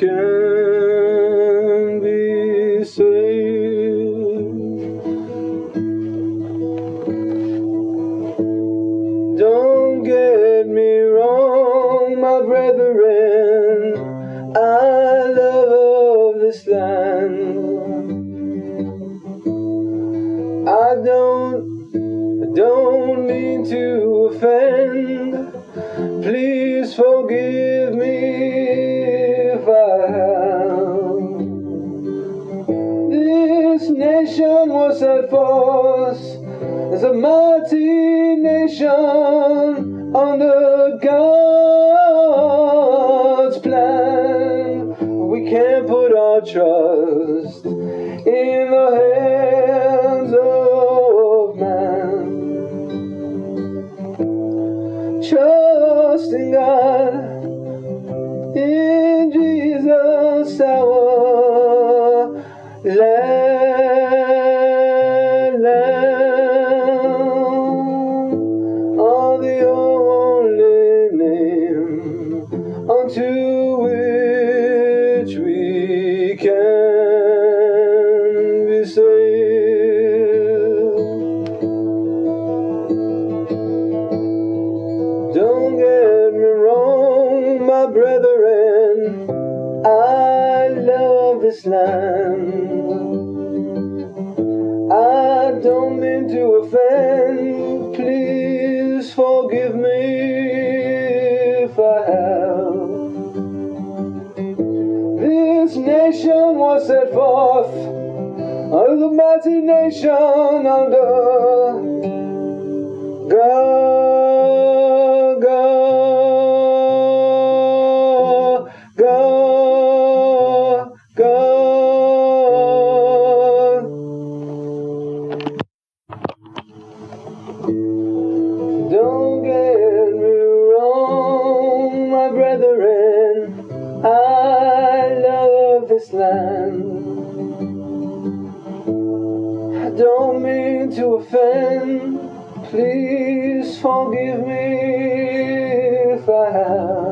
can be saved. Don't get me wrong, my brethren, I love this land. I don't mean to offend. Please forgive me if I have. This nation was set forth as a mighty nation under God's plan. We can't put our trust in the hands of man. Trust in God, in Jesus our Lamb, on the only name unto which we can be saved. Don't get me wrong, my brethren, I love this land. I don't mean to offend. Please forgive me if I have. This nation was set forth as a mighty nation under God. Don't get me wrong, my brethren, I love this land. I don't mean to offend. Please forgive me if I have.